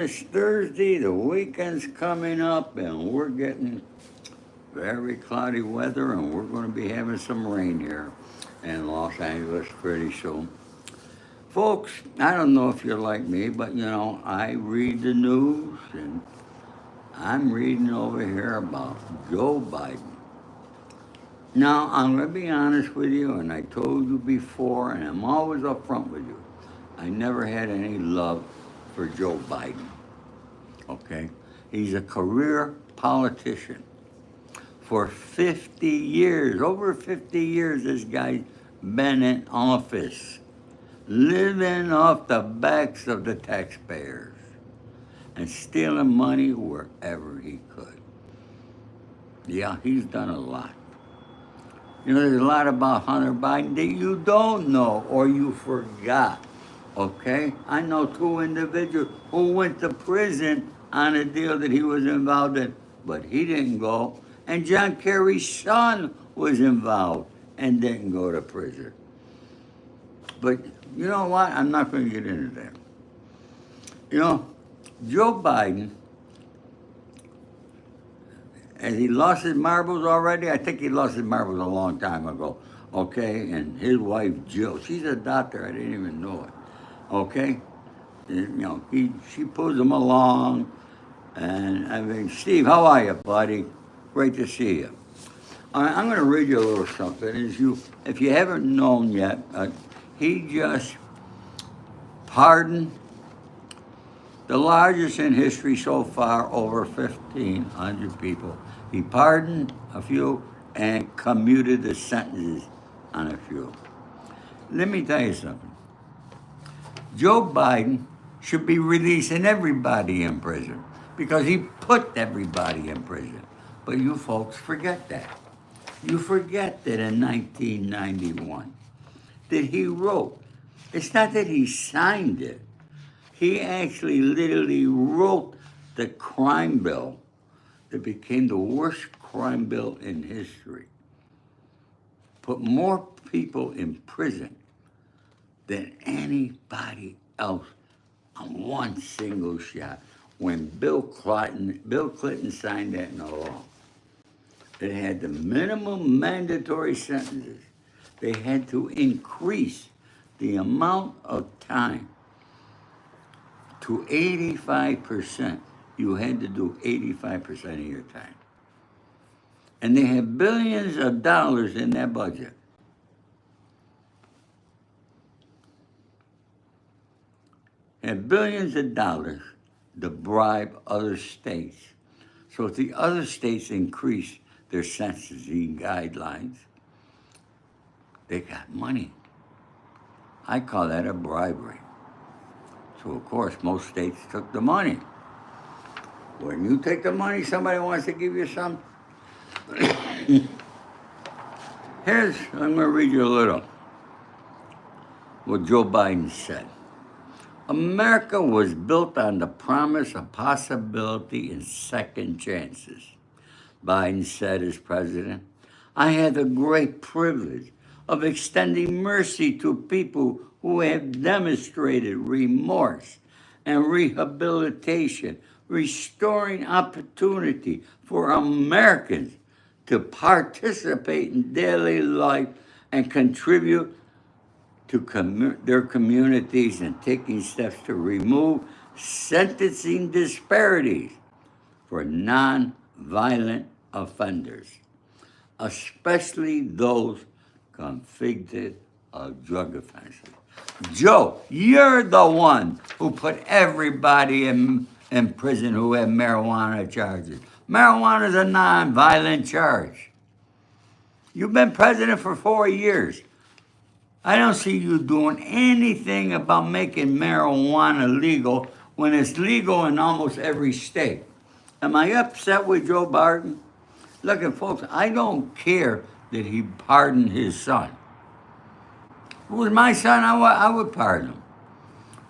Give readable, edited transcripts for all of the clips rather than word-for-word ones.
It's Thursday, the weekend's coming up, and we're getting very cloudy weather, and we're going to be having some rain here in Los Angeles pretty soon. Folks, I don't know if you're like me, but I read the news, and I'm reading over here about Joe Biden. Now, I'm going to be honest with you, and I told you before, and I'm always upfront with you. I never had any love for Joe Biden. Okay? He's a career politician. For 50 years, over 50 years, this guy's been in office, living off the backs of the taxpayers and stealing money wherever he could. Yeah, he's done a lot. There's a lot about Hunter Biden that you don't know or you forgot. Okay? I know two individuals who went to prison on a deal that he was involved in, but he didn't go. And John Kerry's son was involved and didn't go to prison. But you know what? I'm not going to get into that. Joe Biden, has he lost his marbles already? I think he lost his marbles a long time ago. Okay? And his wife, Jill, she's a doctor. I didn't even know it. Okay? She pulls him along. And I mean, Steve, how are you, buddy? Great to see you. All right, I'm going to read you a little something. If you haven't known yet, he just pardoned the largest in history so far, over 1,500 people. He pardoned a few and commuted the sentences on a few. Let me tell you something. Joe Biden should be releasing everybody in prison because he put everybody in prison. But you folks forget that. You forget that in 1991 that he wrote. It's not that he signed it. He actually literally wrote the crime bill that became the worst crime bill in history. Put more people in prison than anybody else on one single shot. When Bill Clinton signed that into law, it had the minimum mandatory sentences. They had to increase the amount of time to 85%. You had to do 85% of your time. And they had billions of dollars in that budget. And billions of dollars to bribe other states. So if the other states increase their sentencing guidelines, they got money. I call that a bribery. So of course, most states took the money. When you take the money, somebody wants to give you some. I'm going to read you a little what Joe Biden said. America was built on the promise of possibility and second chances. Biden said as president, I had the great privilege of extending mercy to people who have demonstrated remorse and rehabilitation, restoring opportunity for Americans to participate in daily life and contribute to their communities and taking steps to remove sentencing disparities for non-violent offenders, especially those convicted of drug offenses. Joe, you're the one who put everybody in prison who had marijuana charges. Marijuana is a non-violent charge. You've been president for 4 years. I don't see you doing anything about making marijuana legal when it's legal in almost every state. Am I upset with Joe Biden? Look, folks, I don't care that he pardoned his son. If it was my son, I would pardon him.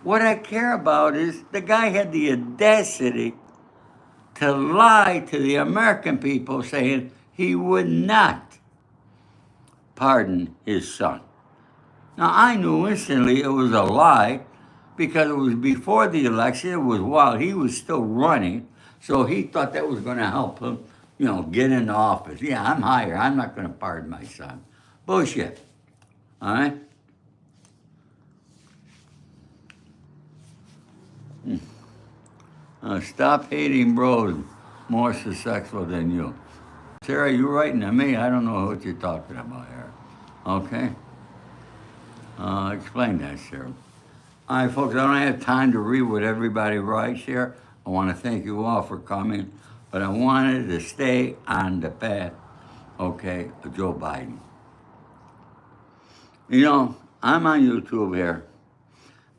What I care about is the guy had the audacity to lie to the American people saying he would not pardon his son. Now, I knew instantly it was a lie because it was before the election. It was while he was still running, so he thought that was going to help him, get into office. Yeah, I'm higher. I'm not going to pardon my son. Bullshit. All right. Stop hating bros more successful than you. Sarah, you writing to me? I don't know what you're talking about here. Okay? Explain that, Sarah. All right, folks, I don't have time to read what everybody writes here. I want to thank you all for coming, but I wanted to stay on the path, okay, of Joe Biden. I'm on YouTube here,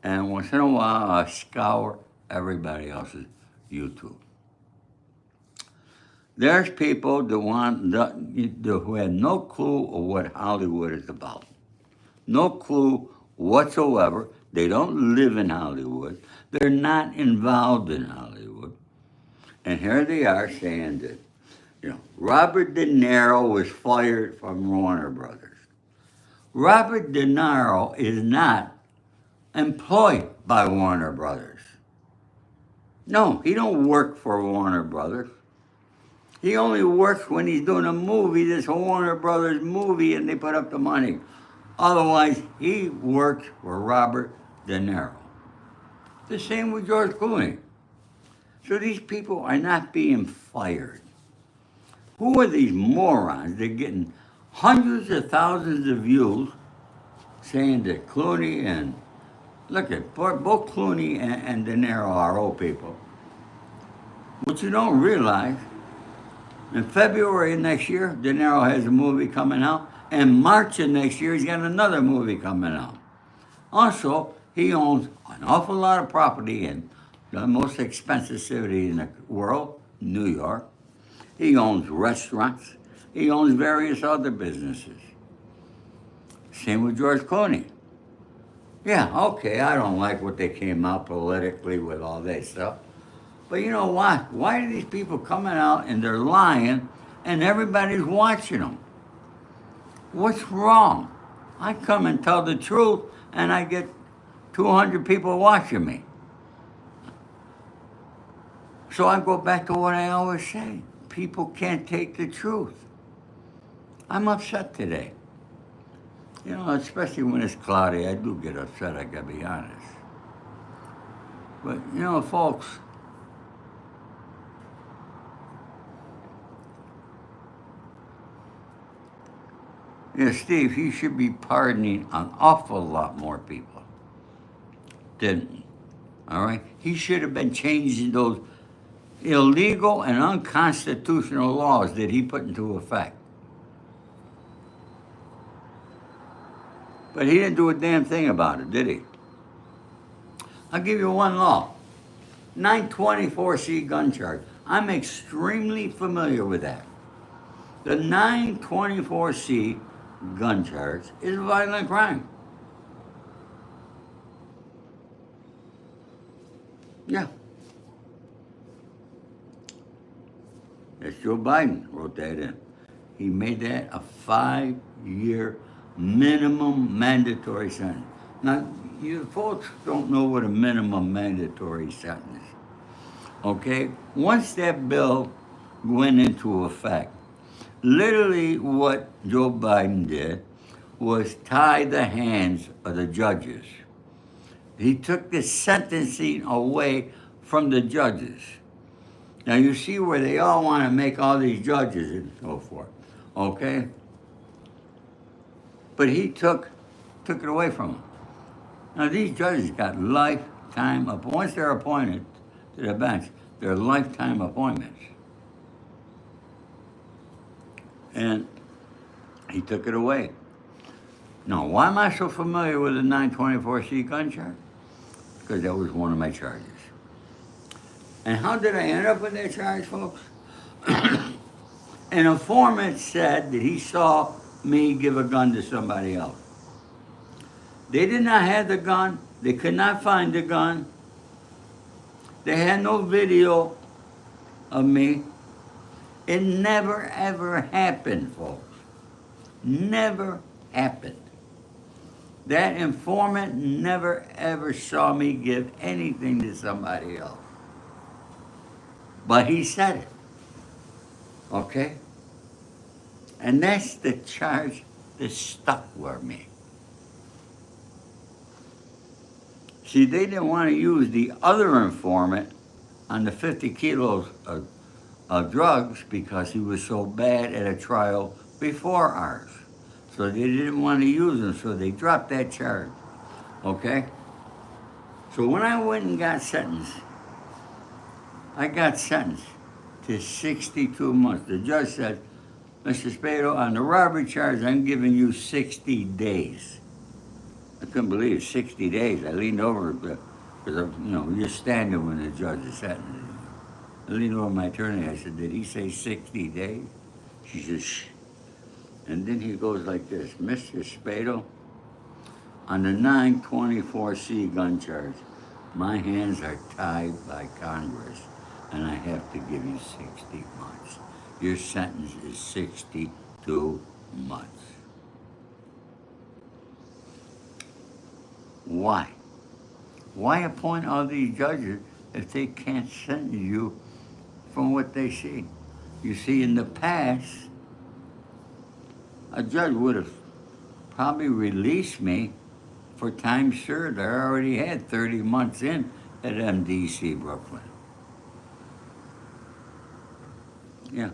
and once in a while I scour everybody else's YouTube. There's people who had no clue of what Hollywood is about. No clue whatsoever. They don't live in Hollywood. They're not involved in Hollywood. And here they are saying that, Robert De Niro was fired from Warner Brothers. Robert De Niro is not employed by Warner Brothers. No, he don't work for Warner Brothers. He only works when he's doing a movie, this Warner Brothers movie, and they put up the money. Otherwise, he works for Robert De Niro. The same with George Clooney. So these people are not being fired. Who are these morons? They're getting hundreds of thousands of views saying that Clooney and, look at, both Clooney and De Niro are old people. What you don't realize, in February of next year, De Niro has a movie coming out. In March of next year, he's got another movie coming out. Also, he owns an awful lot of property in the most expensive city in the world, New York. He owns restaurants. He owns various other businesses. Same with George Clooney. Yeah, okay, I don't like what they came out politically with all that stuff. But you know what? Why are these people coming out and they're lying and everybody's watching them? What's wrong? I come and tell the truth and I get 200 people watching me. So I go back to what I always say. People can't take the truth. I'm upset today. Especially when it's cloudy, I do get upset, I gotta be honest. But, folks, Steve, he should be pardoning an awful lot more people, didn't he? All right? He should have been changing those illegal and unconstitutional laws that he put into effect. But he didn't do a damn thing about it, did he? I'll give you one law. 924C gun charge. I'm extremely familiar with that. The 924C gun charge is a violent crime. Yeah. That's Joe Biden wrote that in. He made that a 5-year minimum mandatory sentence. Now, you folks don't know what a minimum mandatory sentence is. Okay? Once that bill went into effect, literally what Joe Biden did was tie the hands of the judges. He took the sentencing away from the judges. Now you see where they all want to make all these judges and so forth, okay? But he took it away from them. Now these judges got lifetime appointments. Once they're appointed to the bench, they're lifetime appointments. And he took it away. Now, why am I so familiar with the 924C gun charge? Because that was one of my charges. And how did I end up with that charge, folks? An informant said that he saw me give a gun to somebody else. They did not have the gun. They could not find the gun. They had no video of me. It never, ever happened, folks. Never happened. That informant never ever saw me give anything to somebody else. But he said it, okay? And that's the charge that stuck with me. See, they didn't want to use the other informant on the 50 kilos of drugs because he was so bad at a trial before ours. So they didn't want to use him, so they dropped that charge, okay? So when I went and got sentenced, I got sentenced to 62 months. The judge said, Mr. Spado, on the robbery charge, I'm giving you 60 days. I couldn't believe it, 60 days. I leaned over because, you're standing when the judge is sentencing you. I leaned over my attorney. I said, did he say 60 days? She said, shh. And then he goes like this, Mr. Spado, on the 924C gun charge, my hands are tied by Congress, and I have to give you 60 months. Your sentence is 62 months. Why? Why appoint all these judges if they can't sentence you from what they see? You see, in the past, a judge would have probably released me for time served. I already had 30 months in at MDC Brooklyn. Yeah,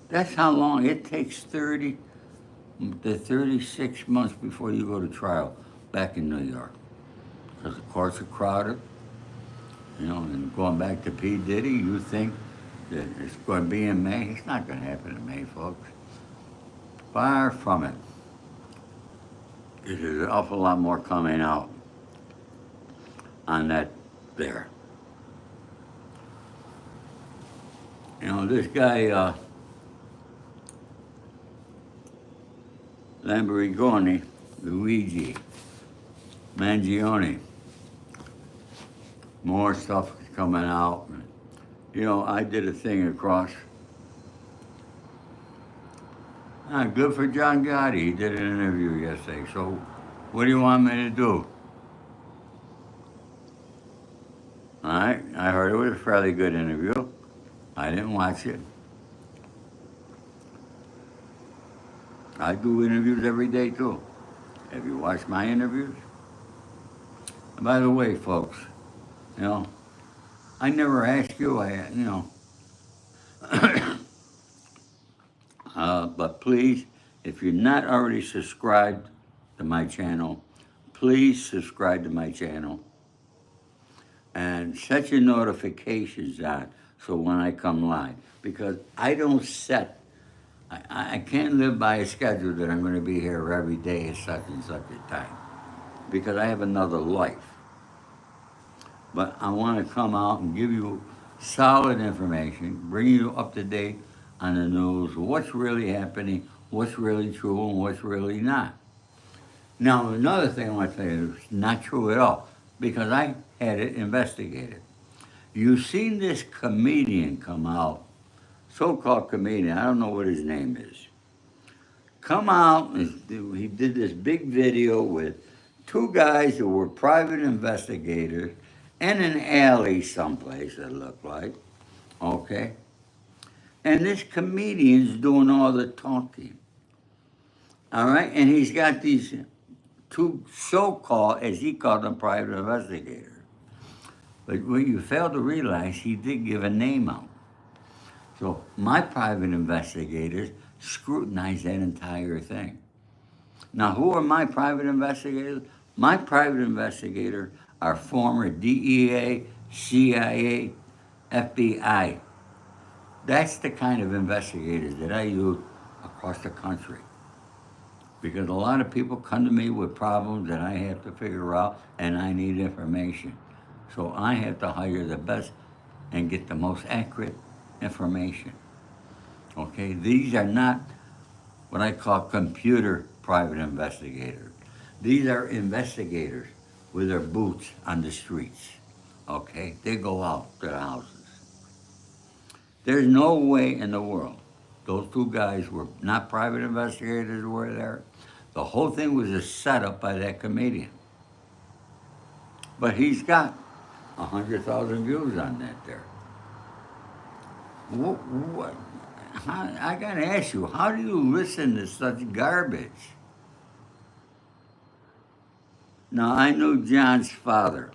that's how long it takes 30 to 36 months before you go to trial back in New York. Because the courts are crowded, and going back to P. Diddy, you think that it's going to be in May. It's not going to happen in May, folks. Far from it. There's an awful lot more coming out on that there. This guy, Lamborghini, Luigi, Mangione, more stuff coming out. I did a thing across. Good for John Gotti. He did an interview yesterday. So what do you want me to do? All right, I heard it was a fairly good interview. I didn't watch it. I do interviews every day too. Have you watched my interviews? And by the way, folks, I never ask you, but please, if you're not already subscribed to my channel, please subscribe to my channel and set your notifications on so when I come live, because I don't set, I can't live by a schedule that I'm going to be here every day at such and such a time, because I have another life. But I want to come out and give you solid information, bring you up to date on the news, what's really happening, what's really true, and what's really not. Now, another thing I want to tell you, it's not true at all, because I had it investigated. You've seen this comedian come out, so-called comedian, I don't know what his name is, come out, and he did this big video with two guys who were private investigators in an alley someplace, it looked like, okay? And this comedian's doing all the talking, all right? And he's got these two so-called, as he called them, private investigators. But what you fail to realize, he did give a name out. So my private investigators scrutinized that entire thing. Now, who are my private investigators? My private investigators are former DEA, CIA, FBI. That's the kind of investigators that I use across the country. Because a lot of people come to me with problems that I have to figure out, and I need information. So I have to hire the best and get the most accurate information. Okay, these are not what I call computer private investigators. These are investigators with their boots on the streets. Okay, they go out to the houses. There's no way in the world those two guys were not private investigators were there. The whole thing was a setup by that comedian. But he's got 100,000 views on that there. What, I gotta ask you, how do you listen to such garbage? Now, I knew John's father.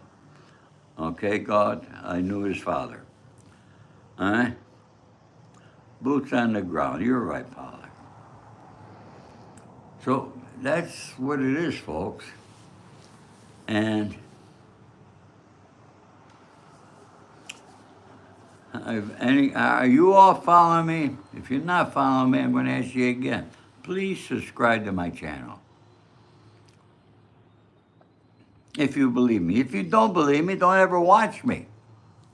Okay, God, I knew his father. All right? Boots on the ground. You're right, Pollock. So that's what it is, folks. And are you all following me? If you're not following me, I'm going to ask you again. Please subscribe to my channel. If you believe me. If you don't believe me, don't ever watch me.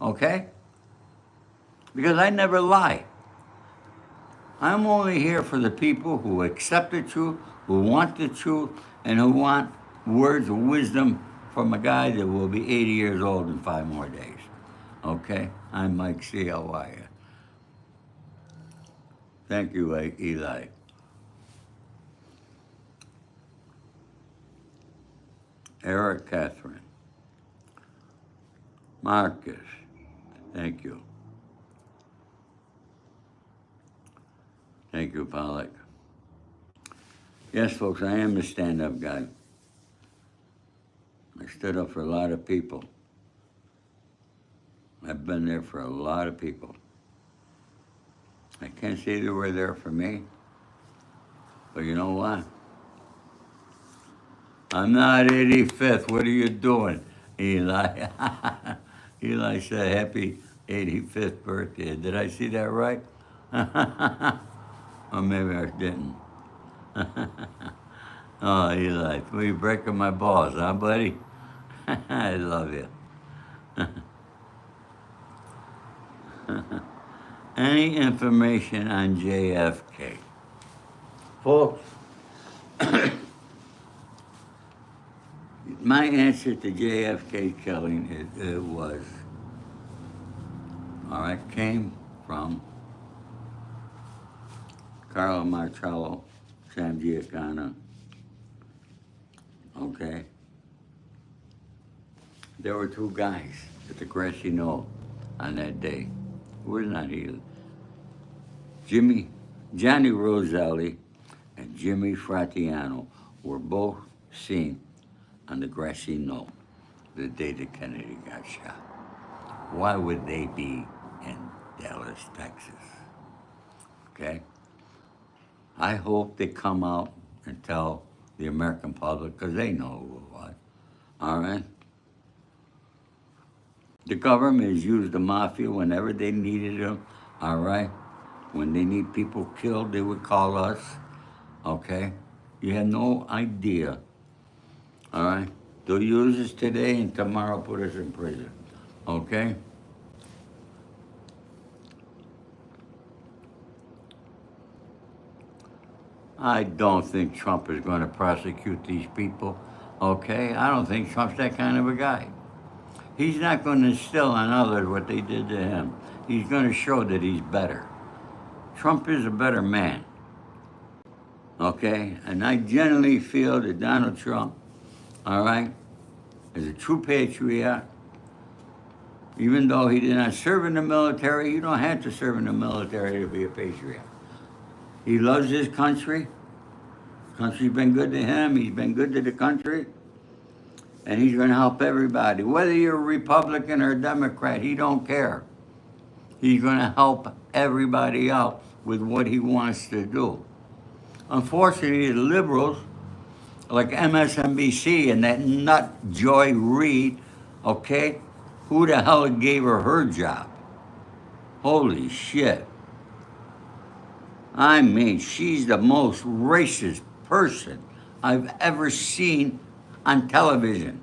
Okay? Because I never lie. I'm only here for the people who accept the truth, who want the truth, and who want words of wisdom from a guy that will be 80 years old in 5 more days. Okay? I'm Mike C. How are you? Thank you, Eli. Eric Catherine. Marcus. Thank you. Thank you, Pollock. Yes, folks, I am a stand-up guy. I stood up for a lot of people. I've been there for a lot of people. I can't say they were there for me, but you know what? I'm not 85th. What are you doing, Eli? Eli said, happy 85th birthday. Did I see that right? Or maybe I didn't. Oh, Eli, you're breaking my balls, huh, buddy? I love you. Any information on JFK? Folks, my answer to JFK killing it was, all right, came from Carlo Marcello, Sam Giancana, okay? There were 2 guys at the grassy knoll on that day. We're not here. Johnny Roselli and Jimmy Fratiano were both seen on the grassy knoll the day that Kennedy got shot. Why would they be in Dallas, Texas? Okay? I hope they come out and tell the American public, because they know who it was. All right? The government has used the mafia whenever they needed them, all right? When they need people killed, they would call us, okay? You have no idea, all right? They'll use us today and tomorrow put us in prison, okay? I don't think Trump is going to prosecute these people, okay? I don't think Trump's that kind of a guy. He's not going to instill on others what they did to him. He's going to show that he's better. Trump is a better man, okay? And I generally feel that Donald Trump, all right, is a true patriot. Even though he did not serve in the military, you don't have to serve in the military to be a patriot. He loves his country. The country's been good to him. He's been good to the country. And he's going to help everybody. Whether you're a Republican or a Democrat, he don't care. He's going to help everybody out with what he wants to do. Unfortunately, the liberals, like MSNBC and that nut Joy Reid, okay, who the hell gave her job? Holy shit. I mean, she's the most racist person I've ever seen on television.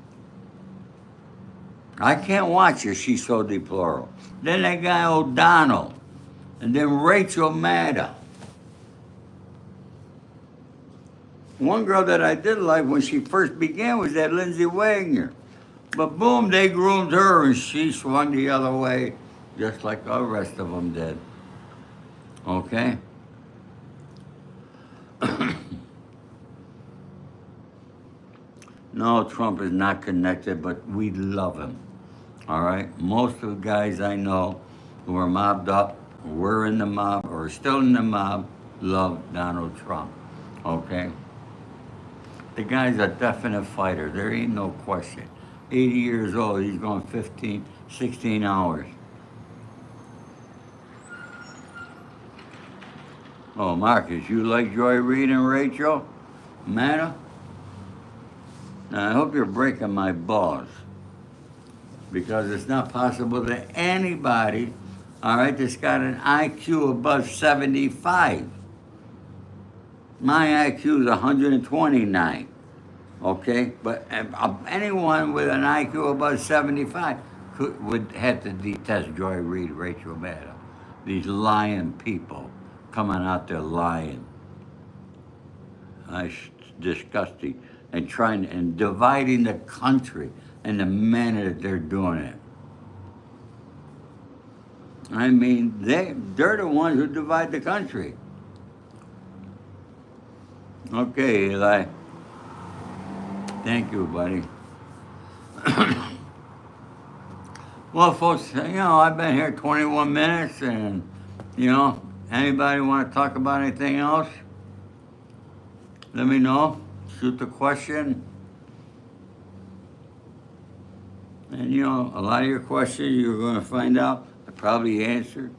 I can't watch her, she's so deplorable. Then that guy O'Donnell, and then Rachel Maddow. One girl that I did like when she first began was that Lindsay Wagner. But boom, they groomed her and she swung the other way, just like the rest of them did. Okay? No, Trump is not connected, but we love him. All right? Most of the guys I know who are mobbed up, were in the mob, or still in the mob, love Donald Trump. Okay? The guy's a definite fighter. There ain't no question. 80 years old, he's going 15, 16 hours. Oh, Marcus, you like Joy Reid and Rachel Maddow? Now, I hope you're breaking my balls, because it's not possible that anybody, all right, that's got an IQ above 75. My IQ is 129, okay? But anyone with an IQ above 75 would have to detest Joy Reid, Rachel Maddow. These lying people coming out there lying. It's disgusting. And trying and dividing the country in the manner that they're doing it. I mean, they're the ones who divide the country. Okay, Eli. Thank you, buddy. Well, folks, I've been here 21 minutes, and, anybody want to talk about anything else? Let me know. Shoot the question. And, a lot of your questions you're going to find out I probably answered.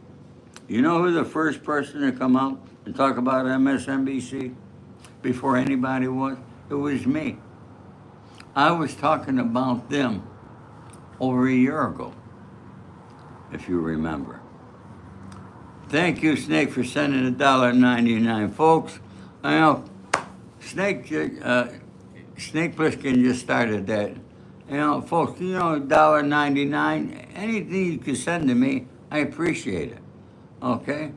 You know who the first person to come out and talk about MSNBC before anybody was? It was me. I was talking about them over a year ago, if you remember. Thank you, Snake, for sending $1.99. Folks, I know Snake Plissken just started that. Folks, $1.99, anything you can send to me, I appreciate it. Okay?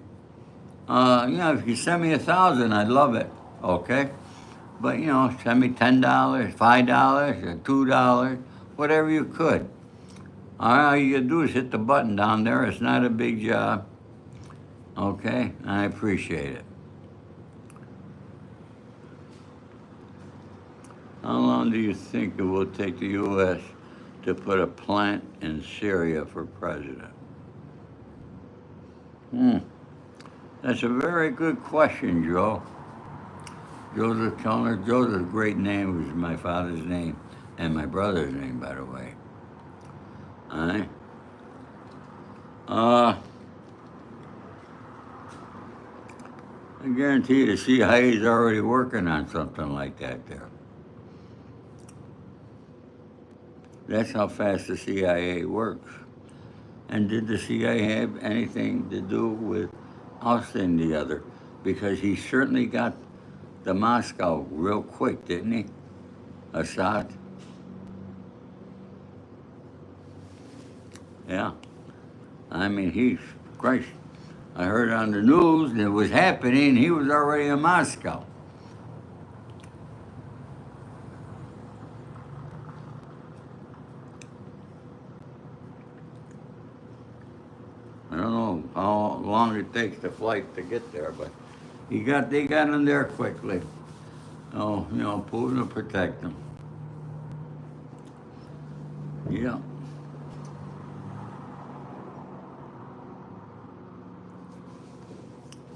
If you send me 1,000, I'd love it. Okay? But, send me $10, $5, or $2, whatever you could. All you gotta do is hit the button down there. It's not a big job. Okay? I appreciate it. How long do you think it will take the U.S. to put a plant in Syria for president? That's a very good question, Joe. Joseph Kellner. Joseph's a great name. It was my father's name and my brother's name, by the way. All right. I guarantee you the CIA is already working on something like that there. That's how fast the CIA works. And did the CIA have anything to do with ousting the other? Because he certainly got the Moscow real quick, didn't he? Assad? Yeah. I mean, Christ, I heard on the news that it was happening, he was already in Moscow. I don't know how long it takes the flight to get there, but they got him there quickly. Oh, Putin will protect them. Yeah.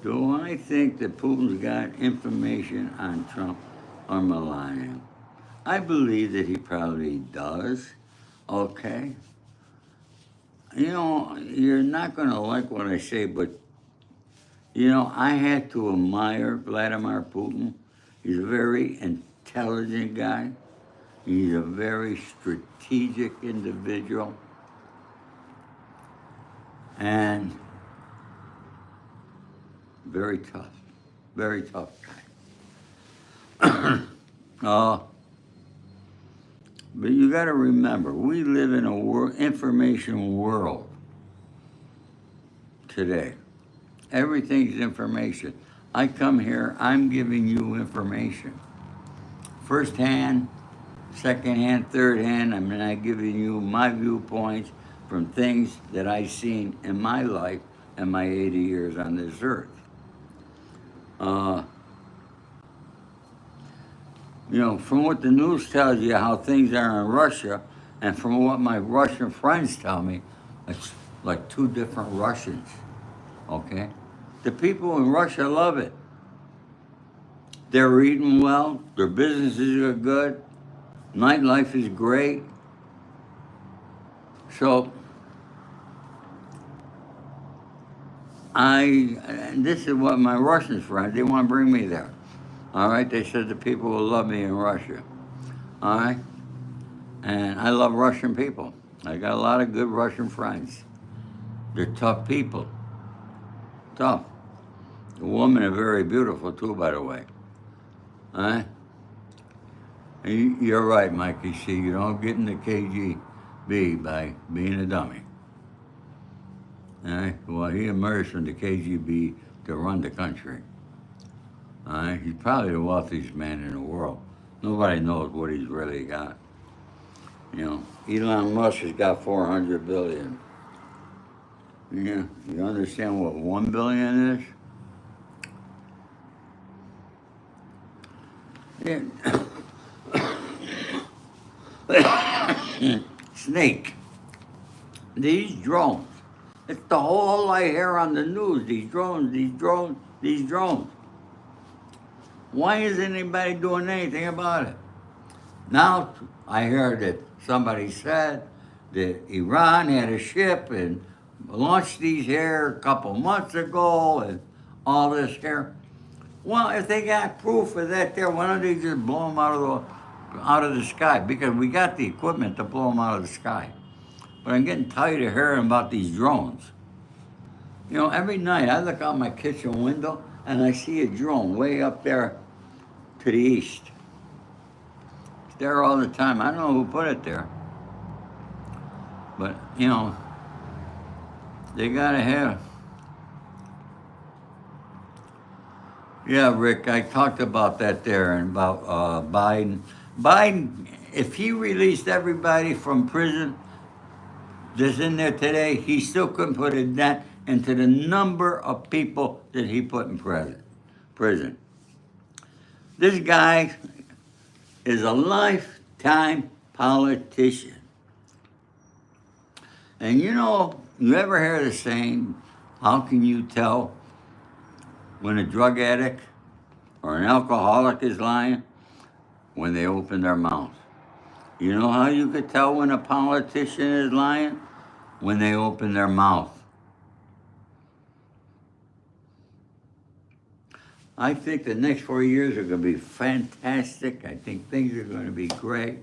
Do I think that Putin's got information on Trump or Melania? I believe that he probably does. Okay. You're not going to like what I say, but, I had to admire Vladimir Putin. He's a very intelligent guy. He's a very strategic individual. And very tough guy. But you got to remember, we live in a information world today. Everything's information. I come here, I'm giving you information. First hand, second hand, third hand, I'm giving you my viewpoints from things that I've seen in my life and my 80 years on From what the news tells you how things are in Russia, and from what my Russian friends tell me, it's like two different Russians, okay? The people in Russia love it. They're eating well, their businesses are good, nightlife is great. So, and this is what my Russian friends, they want to bring me there. All right, they said the people will love me in Russia. All right, and I love Russian people. I got a lot of good Russian friends. They're tough people. Tough. The women are very beautiful too, by the way. All right? And you're right, Mikey. See, you don't get in the KGB by being a dummy. All right? Well, he emerged from the KGB to run the country. All right? He's probably the wealthiest man in the world. Nobody knows what he's really got. Elon Musk has got 400 billion. Yeah, you understand what 1 billion is? Yeah. Snake. These drones. It's the whole I hear on the news. These drones. Why isn't anybody doing anything about it? Now I heard that somebody said that Iran had a ship and launched these here a couple months ago and all this here. Well, if they got proof of that there, why don't they just blow them out of the sky? Because we got the equipment to blow them out of the sky. But I'm getting tired of hearing about these drones. Every night I look out my kitchen window and I see a drone way up there to the east. It's there all the time. I don't know who put it there. But, they gotta have. Yeah, Rick, I talked about that there and about Biden. Biden, if he released everybody from prison that's in there today, he still couldn't put a dent into the number of people that he put in prison. This guy is a lifetime politician. And you ever hear the saying, how can you tell when a drug addict or an alcoholic is lying? When they open their mouth. You know how you could tell when a politician is lying? When they open their mouth. I think the next 4 years are going to be fantastic. I think things are going to be great.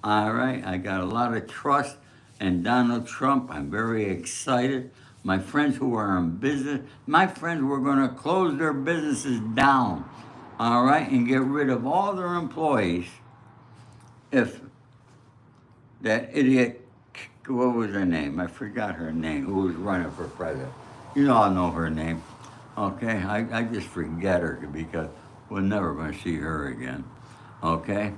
All right, I got a lot of trust in Donald Trump. I'm very excited. My friends who are in business, my friends were going to close their businesses down, all right, and get rid of all their employees if that idiot, what was her name? I forgot her name, who was running for president. You all know her name. Okay, I just forget her because we're never going to see her again. Okay?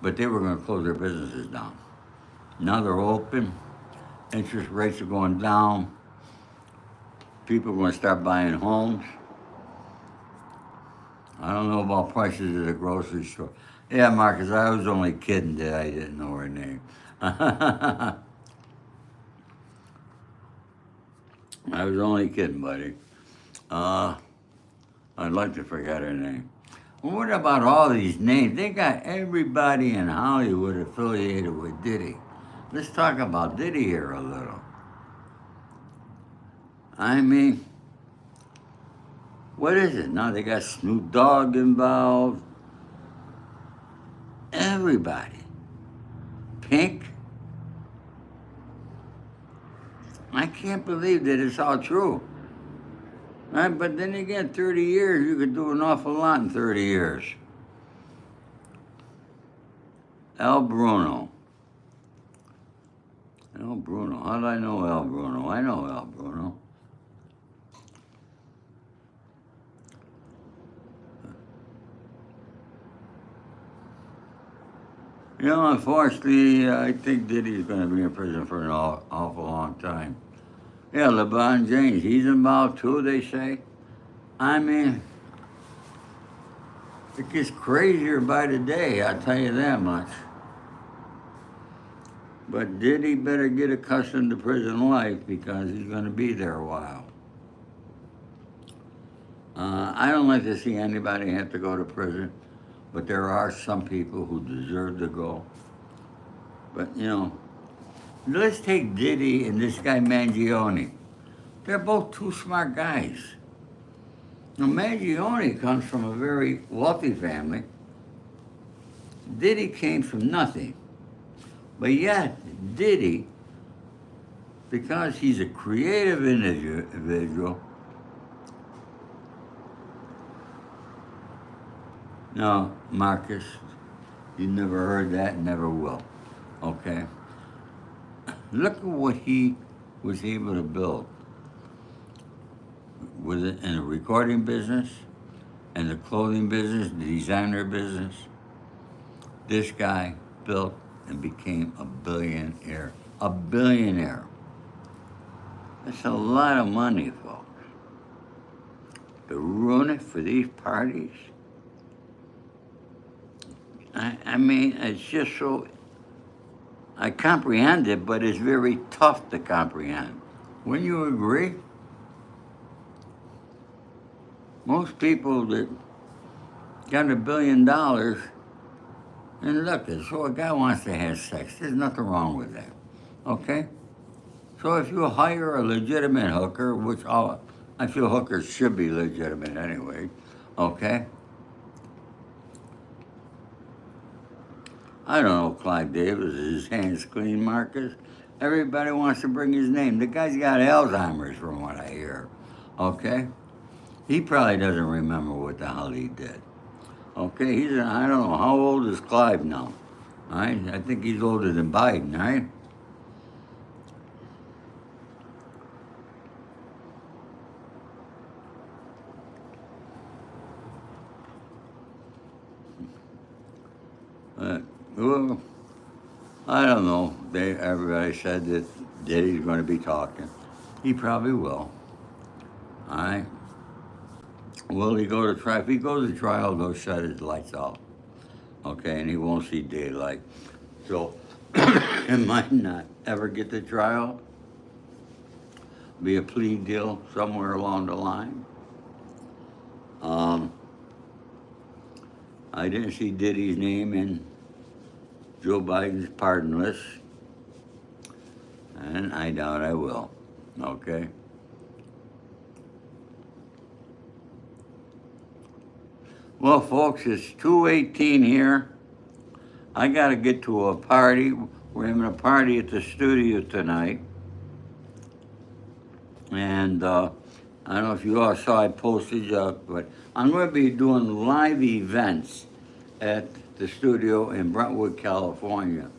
But they were going to close their businesses down. Now they're open. Interest rates are going down. People are going to start buying homes. I don't know about prices at the grocery store. Yeah, Marcus, I was only kidding that I didn't know her name. I was only kidding, buddy. I'd like to forget her name. Well, what about all these names? They got everybody in Hollywood affiliated with Diddy. Let's talk about Diddy here a little. I mean, what is it? Now they got Snoop Dogg involved. Everybody. Pink. I can't believe that it's all true. Right? But then again, 30 years, you could do an awful lot in 30 years. El Bruno. El Bruno. How did I know El Bruno? I know El Bruno. Unfortunately, I think Diddy's going to be in prison for an awful long time. Yeah, LeBron James, he's involved too, they say. I mean, It gets crazier by the day, I'll tell you that much. But Diddy better get accustomed to prison life because he's going to be there a while. I don't like to see anybody have to go to prison, but there are some people who deserve to go. But, you know, let's take Diddy and this guy Mangione. They're both two smart guys. Now, Mangione comes from a very wealthy family. Diddy came from nothing. But yet, Diddy, because he's a creative individual. No, Marcus, you never heard that, never will. Okay? Look at what he was able to build. Was it in the recording business, and the clothing business, the designer business? This guy built and became a billionaire. A billionaire. That's a lot of money, folks. To ruin it for these parties? I mean, it's just so, I comprehend it, but it's very tough to comprehend. Wouldn't you agree? Most people that got $1 billion, and look, so a guy wants to have sex. There's nothing wrong with that, okay? So if you hire a legitimate hooker, which I feel hookers should be legitimate anyway, okay? I don't know Clyde Davis, is his hands clean, Marcus? Everybody wants to bring his name. The guy's got Alzheimer's from what I hear, okay? He probably doesn't remember what the hell he did. Okay, I don't know, how old is Clive now? All right, I think he's older than Biden, right? Well, I don't know. Everybody said that Diddy's going to be talking. He probably will. All right. Will he go to trial? If he goes to trial, they'll shut his lights off. Okay, and he won't see daylight. So it might not ever get to trial. Be a plea deal somewhere along the line. I didn't see Diddy's name in Joe Biden's pardon list, and I doubt I will. Okay. Well, folks, it's 2:18 here. I got to get to a party. We're having a party at the studio tonight. And I don't know if you all saw I posted, but I'm going to be doing live events at the studio in Brentwood, California.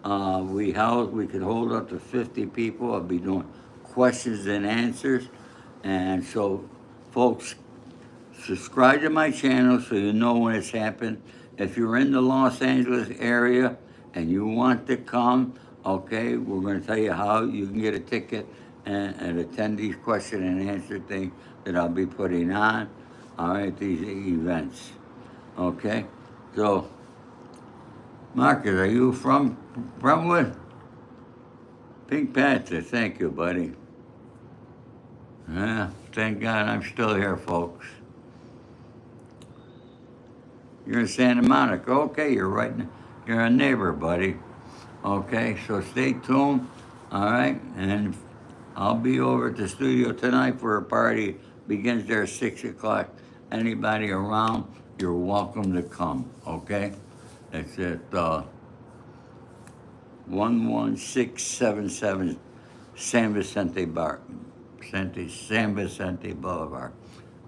We could hold up to 50 people. I'll be doing questions and answers. And so, folks, subscribe to my channel so you know when it's happened. If you're in the Los Angeles area and you want to come, okay, we're going to tell you how you can get a ticket and attend these question and answer things that I'll be putting on, all right, these events, okay? So, Marcus, are you from Brentwood? Pink Panther, thank you, buddy. Yeah, thank God I'm still here, folks. You're in Santa Monica. Okay, you're a neighbor, buddy. Okay, so stay tuned, all right? And I'll be over at the studio tonight for a party. Begins there at 6 o'clock. Anybody around, you're welcome to come, okay? It's at 11677 San Vicente Boulevard.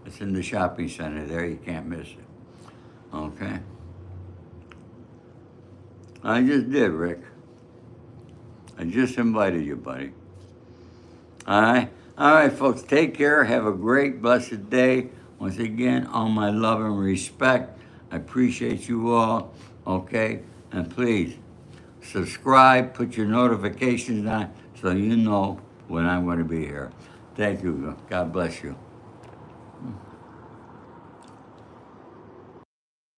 It's in the shopping center there. You can't miss it. Okay. I just did, Rick. I just invited you, buddy. All right. All right, folks. Take care. Have a great, blessed day. Once again, all my love and respect. I appreciate you all. Okay. And please subscribe. Put your notifications on so you know when I'm going to be here. Thank you. God bless you.